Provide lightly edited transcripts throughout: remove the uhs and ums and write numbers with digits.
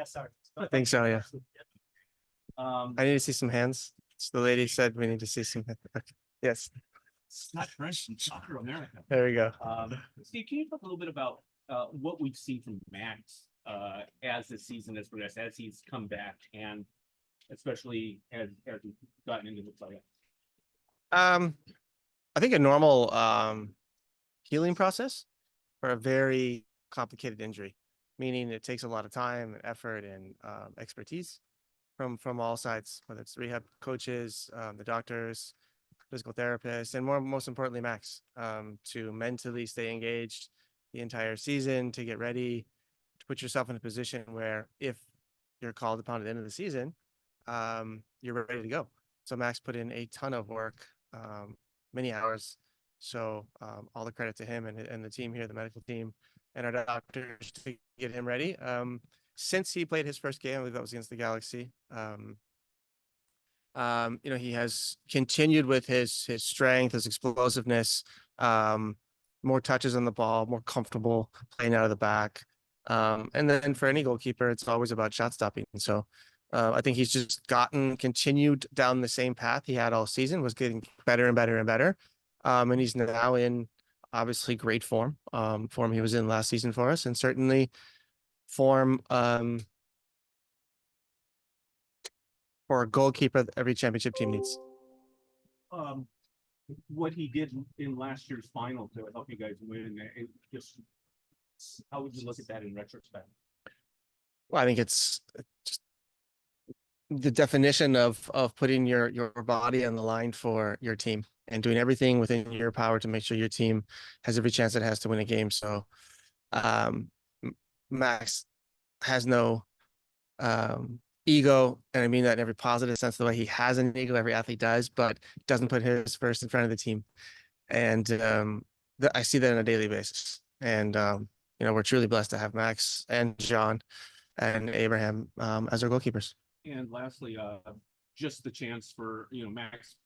sorry. I think so, yeah. Um, I need to see some hands. So the lady said we need to see some. Okay. Yes, it's not French in soccer America. there we go. Steve, can you talk a little bit about what we've seen from Max as the season has progressed, as he's come back, and especially as we've gotten into the playoffs? I think a normal healing process for a very complicated injury, meaning it takes a lot of time and effort and expertise from all sides, whether it's rehab coaches, the doctors, physical therapists, and most importantly, Max, to mentally stay engaged the entire season, to get ready, to put yourself in a position where if you're called upon at the end of the season, you're ready to go. So Max put in a ton of work, many hours. So all the credit to him and the team here, the medical team and our doctors to get him ready. Since he played his first game, I believe that was against the Galaxy. He has continued with his strength, his explosiveness, more touches on the ball, more comfortable playing out of the back. And then for any goalkeeper, it's always about shot stopping. So I think he's just continued down the same path he had all season, was getting better and better and better. And he's now in obviously great form he was in last season for us, and certainly form for a goalkeeper that every championship team needs. What he did in last year's final to help you guys win, how would you look at that in retrospect? Well, I think it's just the definition of putting your body on the line for your team and doing everything within your power to make sure your team has every chance it has to win a game. So Max has no ego, and I mean that in every positive sense, the way he has an ego, every athlete does, but doesn't put his first in front of the team. And I see that on a daily basis. And we're truly blessed to have Max and John and Abraham as our goalkeepers. And lastly, just the chance for Max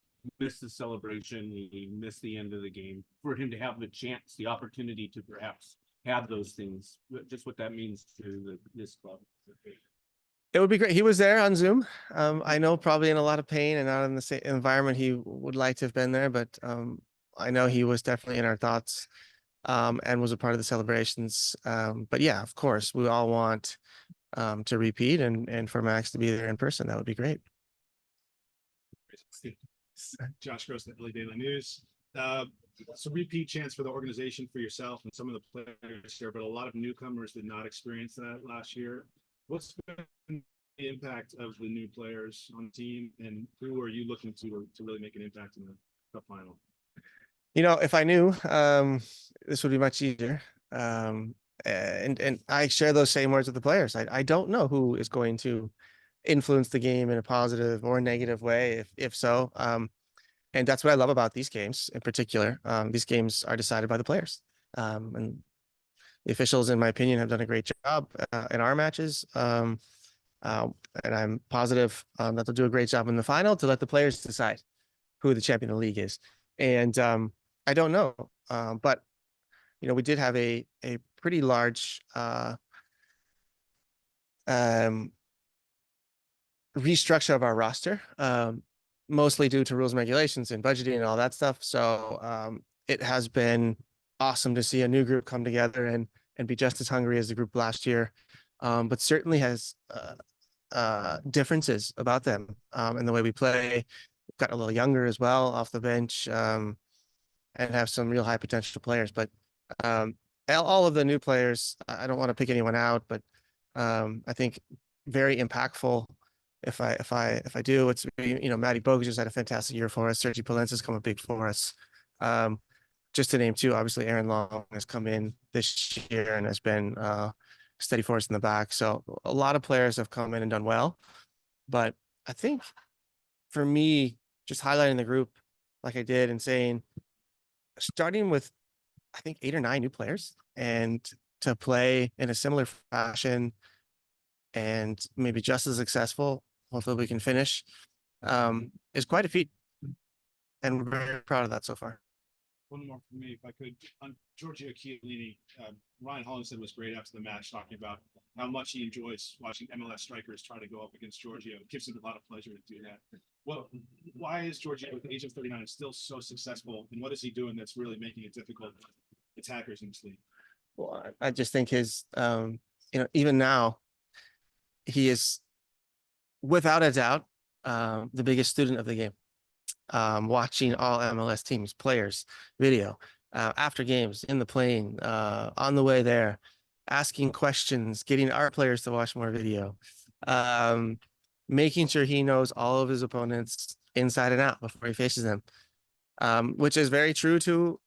missed the celebration, he missed the end of the game, for him to have the chance, the opportunity to perhaps have those things, just what that means to this club. It would be great. He was there on Zoom. I know probably in a lot of pain and not in the same environment he would like to have been there, but I know he was definitely in our thoughts and was a part of the celebrations. But yeah, of course, we all want to repeat and for Max to be there in person. That would be great. Josh Gross, LA Daily News. It's a repeat chance for the organization, for yourself and some of the players here, but a lot of newcomers did not experience that last year. What's been the impact of the new players on the team, and who are you looking to really make an impact in the cup final? If I knew, this would be much easier. And I share those same words with the players. I don't know who is going to influence the game in a positive or negative way, if so. And that's what I love about these games in particular. These games are decided by the players. And the officials, in my opinion, have done a great job in our matches. And I'm positive that they'll do a great job in the final to let the players decide who the champion of the league is. And I don't know, but we did have a pretty large restructure of our roster, mostly due to rules and regulations and budgeting and all that stuff. So it has been awesome to see a new group come together and be just as hungry as the group last year, but certainly has differences about them in the way we play. We've gotten a little younger as well off the bench, and have some real high potential players. But all of the new players, I don't want to pick anyone out, but I think very impactful. If I do, it's Matty Bogues just had a fantastic year for us. Sergi Palenci's come up big for us. Just to name two, obviously Aaron Long has come in this year and has been steady for us in the back. So a lot of players have come in and done well. But I think for me, just highlighting the group like I did and saying, starting with, I think 8 or 9 new players, and to play in a similar fashion and maybe just as successful, hopefully we can finish, is quite a feat. And we're very proud of that so far. One more for me, if I could, on Giorgio Chiellini, Ryan Hollingshead was great after the match, talking about how much he enjoys watching MLS strikers try to go up against Giorgio. It gives him a lot of pleasure to do that. Well, why is Giorgio, at the age of 39, still so successful, and what is he doing that's really making it difficult for attackers in this league? Well, I just think his, even now, he is without a doubt the biggest student of the game. Watching all MLS teams, players, video, after games, in the plane, on the way there, asking questions, getting our players to watch more video, making sure he knows all of his opponents inside and out before he faces them, which is very true to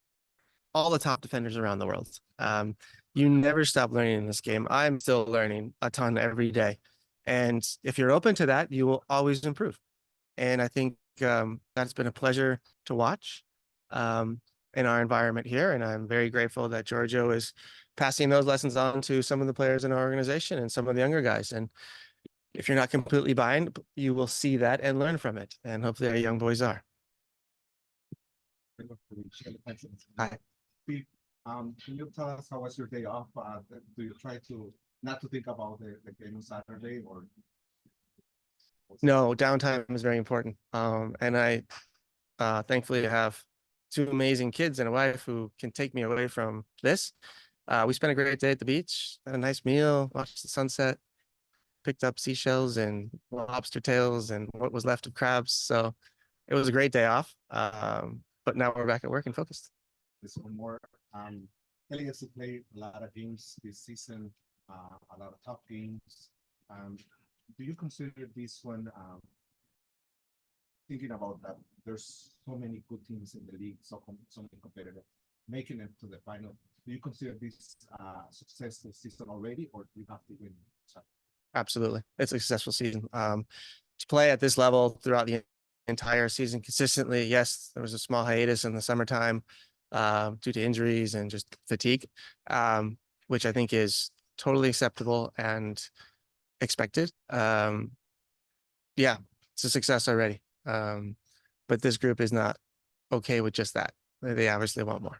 all the top defenders around the world. You never stop learning in this game. I'm still learning a ton every day. And if you're open to that, you will always improve. And I think that's been a pleasure to watch in our environment here. And I'm very grateful that Giorgio is passing those lessons on to some of the players in our organization and some of the younger guys. And if you're not completely behind, you will see that and learn from it. And hopefully our young boys are. Hi. Pete, can you tell us how was your day off? Do you try to not to think about the game on Saturday, or? No, downtime is very important. And I thankfully have two amazing kids and a wife who can take me away from this. We spent a great day at the beach, had a nice meal, watched the sunset, picked up seashells and lobster tails and what was left of crabs. So it was a great day off. But now we're back at work and focused. This one more. LAFC played a lot of games this season, a lot of tough games. Do you consider this one, thinking about that, there's so many good teams in the league, so many competitive, making it to the final? Do you consider this successful season already, or do you have to win? Absolutely. It's a successful season. To play at this level throughout the entire season consistently, yes, there was a small hiatus in the summertime due to injuries and just fatigue, which I think is totally acceptable and expected. Yeah, it's a success already. But this group is not okay with just that. They obviously want more.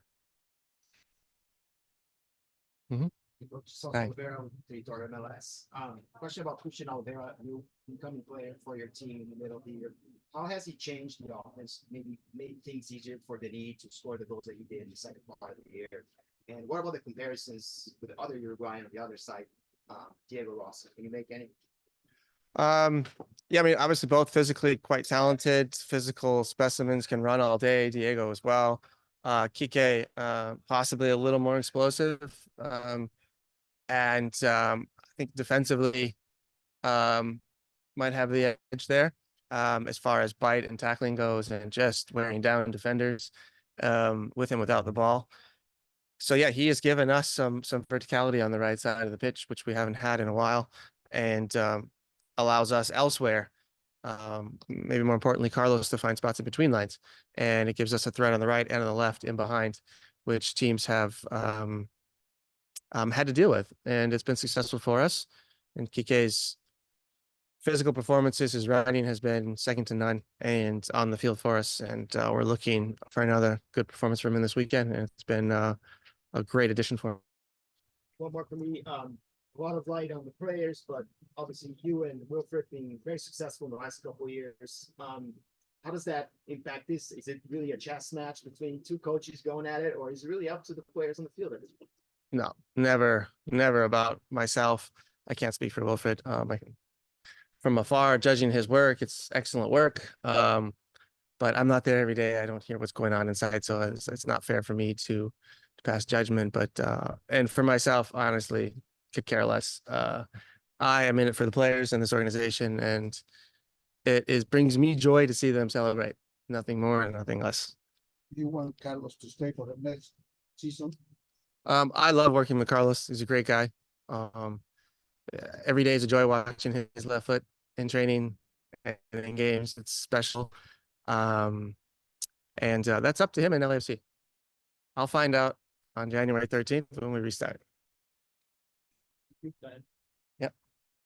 Hi. MLS. Question about Christian Alvera, new incoming player for your team in the middle of the year. How has he changed the offense? Maybe made things easier for the need to score the goals that he did in the second part of the year. And what about the comparisons with the other Uruguayan on the other side, Diego Rossi? Can you make any? Yeah, I mean, obviously both physically quite talented, physical specimens, can run all day. Diego as well. Kike, possibly a little more explosive. And I think defensively might have the edge there as far as bite and tackling goes, and just wearing down defenders with and without the ball. So yeah, he has given us some verticality on the right side of the pitch, which we haven't had in a while, and allows us elsewhere, maybe more importantly, Carlos, to find spots in between lines. And it gives us a threat on the right and on the left in behind, which teams have had to deal with. And it's been successful for us. And Kike's physical performances, his running has been second to none and on the field for us. And we're looking for another good performance from him this weekend. And it's been a great addition for him. One more for me. A lot of light on the players, but obviously you and Wilfred being very successful in the last couple of years. How does that impact this? Is it really a chess match between two coaches going at it, or is it really up to the players on the field at this point? No, never about myself. I can't speak for Wilfred. From afar, judging his work, it's excellent work. But I'm not there every day. I don't hear what's going on inside, so it's not fair for me to pass judgment. But and for myself, honestly, could care less. I am in it for the players and this organization, and it brings me joy to see them celebrate. Nothing more and nothing less. Do you want Carlos to stay for the next season? I love working with Carlos. He's a great guy. Every day is a joy watching his left foot in training and in games. It's special. And that's up to him in LAFC. I'll find out on January 13th when we restart. Go ahead. Yep.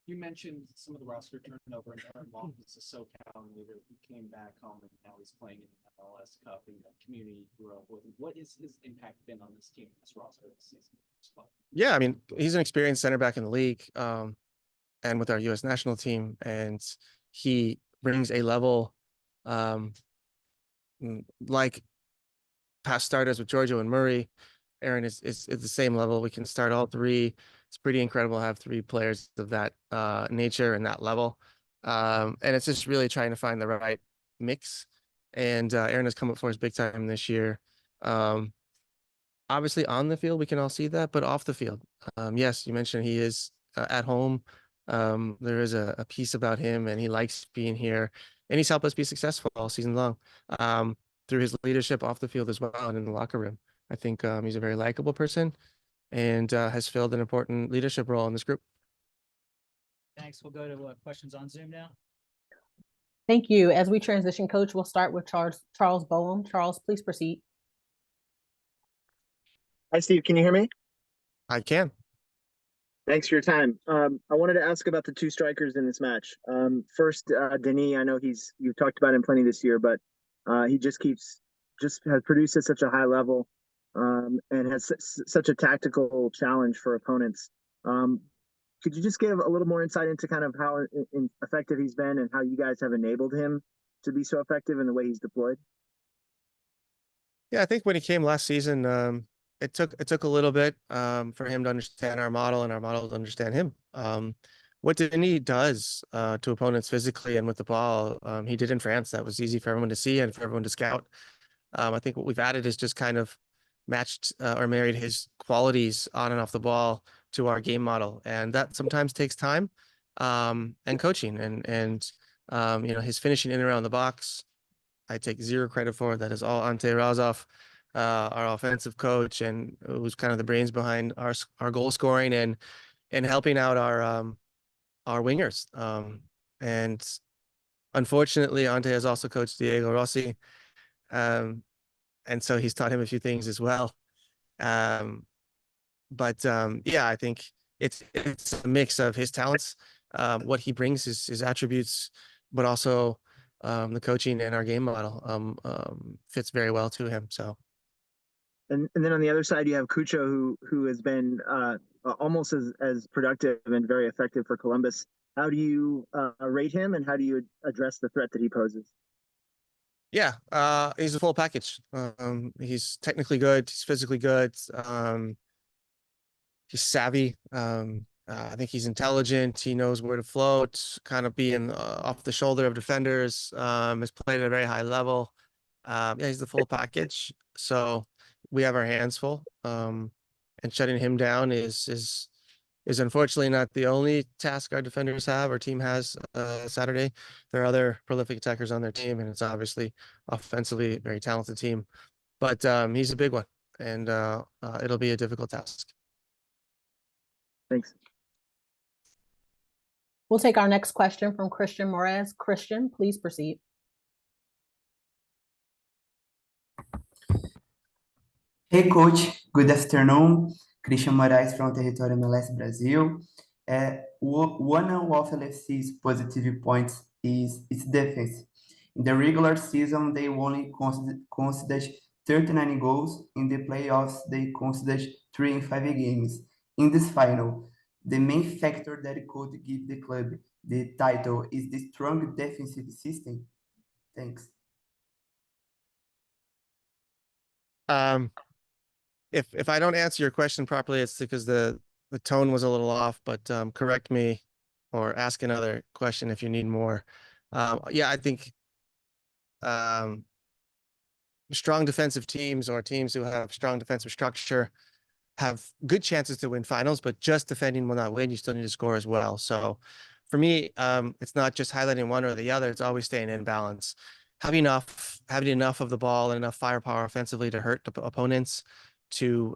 You mentioned some of the roster turnover and Aaron Long is a SoCal leader who came back home and now he's playing in the MLS Cup in the community he grew up with. What is his impact been on this team, this roster this season? Yeah, I mean, he's an experienced center back in the league, and with our U.S. national team, and he brings a level, like past starters with Giorgio and Murray. Aaron is the same level. We can start all three. It's pretty incredible to have three players of that nature and that level. And it's just really trying to find the right mix. And Aaron has come up for us big time this year. Obviously on the field, we can all see that, but off the field, yes, you mentioned he is at home. There is a piece about him and he likes being here, and he's helped us be successful all season long, through his leadership off the field as well and in the locker room. I think he's a very likable person and has filled an important leadership role in this group. Thanks. We'll go to questions on Zoom now. Thank you. As we transition, Coach, we'll start with Charles Boehm. Charles, please proceed. Hi, Steve. Can you hear me? I can. Thanks for your time. I wanted to ask about the two strikers in this match. First, Denis, I know you've talked about him plenty this year, but he just has produced at such a high level, and has such a tactical challenge for opponents. Could you just give a little more insight into kind of how effective he's been and how you guys have enabled him to be so effective in the way he's deployed? Yeah, I think when he came last season, it took a little bit for him to understand our model and our model to understand him. What Denis does to opponents physically and with the ball, he did in France. That was easy for everyone to see and for everyone to scout. I think what we've added is just kind of matched or married his qualities on and off the ball to our game model, and that sometimes takes time and coaching and his finishing in and around the box. I take zero credit for it. That is all Ante Razov, our offensive coach, and who's kind of the brains behind our goal scoring and helping out our wingers. And unfortunately, Ante has also coached Diego Rossi, and so he's taught him a few things as well. But yeah, I think it's a mix of his talents, what he brings, his attributes, but also the coaching and our game model fits very well to him. So. And then on the other side, you have Cucho, who has been almost as productive and very effective for Columbus. How do you rate him, and how do you address the threat that he poses? Yeah, he's a full package. He's technically good. He's physically good. He's savvy. I think he's intelligent. He knows where to float, kind of being off the shoulder of defenders. Has played at a very high level. Yeah, he's the full package. So we have our hands full. And shutting him down is unfortunately not the only task our defenders have, our team has Saturday. There are other prolific attackers on their team, and it's obviously offensively a very talented team. But he's a big one, and it'll be a difficult task. Thanks. We'll take our next question from Christian Moraes. Christian, please proceed. Hey coach, good afternoon. Christian Moraes from Territory MLS Brazil. One of LAFC's positive points is its defense. In the regular season, they only conceded 39 goals. In the playoffs, they conceded 3 in 5 games. In this final, the main factor that could give the club the title is the strong defensive system. Thanks. If I don't answer your question properly, it's because the tone was a little off, but correct me or ask another question if you need more. Yeah, I think strong defensive teams or teams who have strong defensive structure have good chances to win finals, but just defending will not win. You still need to score as well. So for me, it's not just highlighting one or the other. It's always staying in balance. Having enough of the ball and enough firepower offensively to hurt the opponents, to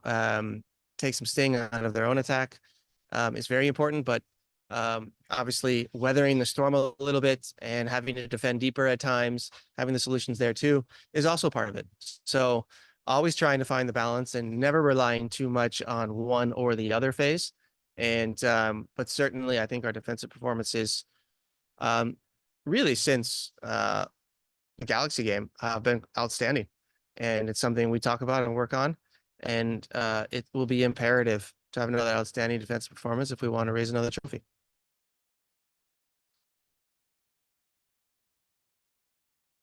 take some sting out of their own attack is very important. But obviously weathering the storm a little bit and having to defend deeper at times, having the solutions there too, is also part of it. So always trying to find the balance and never relying too much on one or the other phase. And but certainly I think our defensive performances really since the Galaxy game have been outstanding. And it's something we talk about and work on. And it will be imperative to have another outstanding defensive performance if we want to raise another trophy.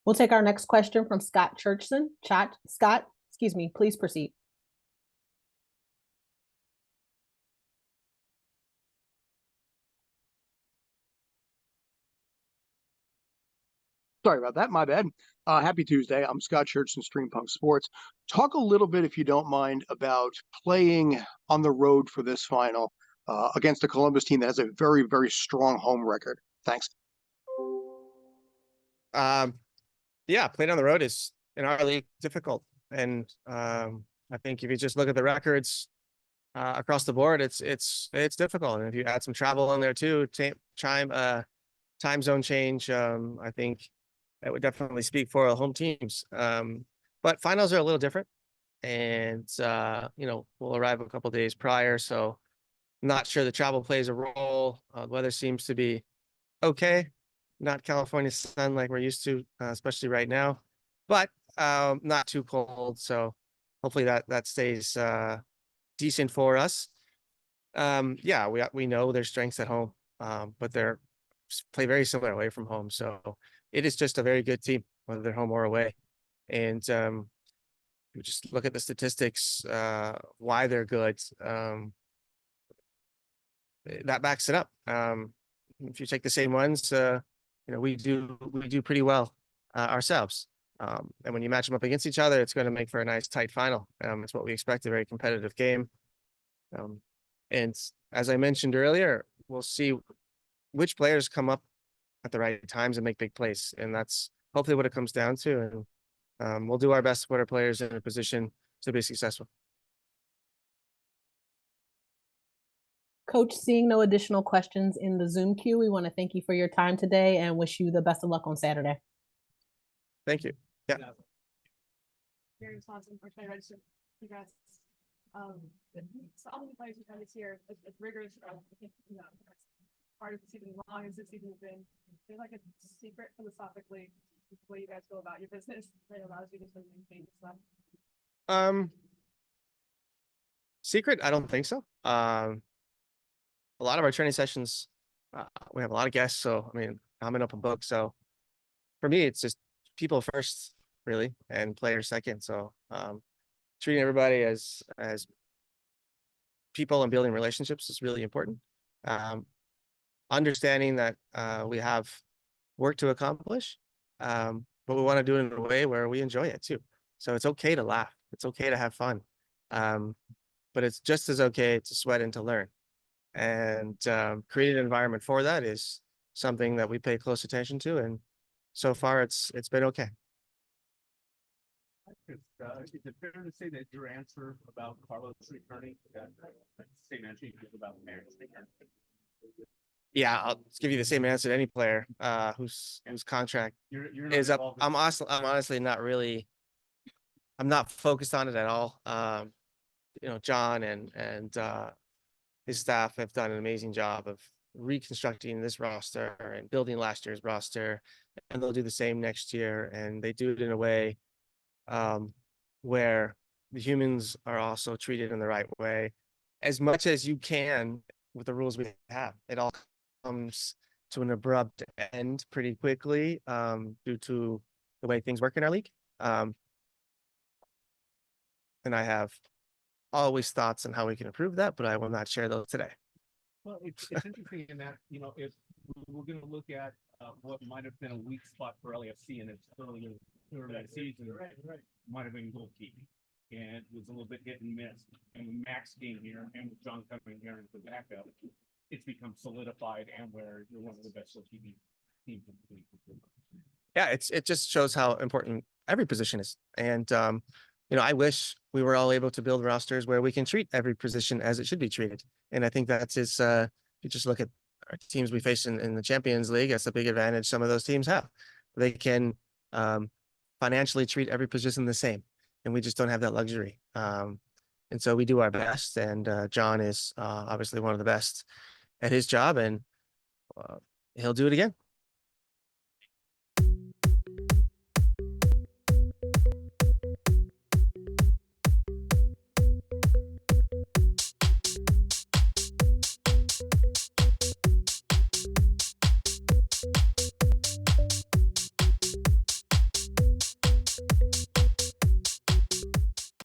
We'll take our next question from Scott Churchson. Scott, excuse me, please proceed. Sorry about that. My bad. Happy Tuesday. I'm Scott Church from Stream Punk Sports. Talk a little bit, if you don't mind, about playing on the road for this final against a Columbus team that has a very, very strong home record. Thanks. Yeah, playing on the road is in our league difficult. And I think if you just look at the records across the board, it's difficult. And if you add some travel in there too, time zone change, I think that would definitely speak for our home teams. But finals are a little different. And, we'll arrive a couple days prior. So not sure the travel plays a role. The weather seems to be okay. Not California sun like we're used to, especially right now, but not too cold. So hopefully that stays decent for us. Yeah, we know their strengths at home, but they're play very similar away from home. So it is just a very good team, whether they're home or away. And you just look at the statistics, why they're good. That backs it up. If you take the same ones, we do pretty well ourselves. And when you match them up against each other, it's going to make for a nice tight final. It's what we expect, a very competitive game. And as I mentioned earlier, we'll see which players come up at the right times and make big plays. And that's hopefully what it comes down to. And we'll do our best to put our players in a position to be successful. Coach, seeing no additional questions in the Zoom queue, we want to thank you for your time today and wish you the best of luck on Saturday. Thank you. Yeah. Very responsive, personally registered. Congrats. So all the players we've had this year, it's rigorous. Part of the season, long as this season has been, there's like a secret philosophically the way you guys go about your business that allows you to sort of maintain this stuff. Secret? I don't think so. A lot of our training sessions, we have a lot of guests. So, I mean, I'm an open book. So for me, it's just people first, really, and players second. So treating everybody as people and building relationships is really important. Understanding that we have work to accomplish, but we want to do it in a way where we enjoy it too. So it's okay to laugh. It's okay to have fun. But it's just as okay to sweat and to learn. And creating an environment for that is something that we pay close attention to. And so far it's been okay. Is it fair to say that your answer about Carlos returning, that same answer you give about Maris returning? Yeah, I'll give you the same answer to any player whose contract is up. I'm honestly not really. I'm not focused on it at all. John and his staff have done an amazing job of reconstructing this roster and building last year's roster, and they'll do the same next year. And they do it in a way where the humans are also treated in the right way, as much as you can with the rules we have. It all comes to an abrupt end pretty quickly due to the way things work in our league. And I have always thoughts on how we can improve that, but I will not share those today. Well, it's interesting in that, if we're going to look at what might have been a weak spot for LAFC in its early season, might have been goalkeeping, and it was a little bit hit and miss. And when Max came here and with John coming here as the backup, it's become solidified and where you're one of the best goalkeeping teams in the league. Yeah, it just shows how important every position is. And I wish we were all able to build rosters where we can treat every position as it should be treated. And I think that's if you just look at our teams we face in the Champions League, that's a big advantage some of those teams have. They can financially treat every position the same, and we just don't have that luxury. And so we do our best, and John is obviously one of the best at his job, and he'll do it again.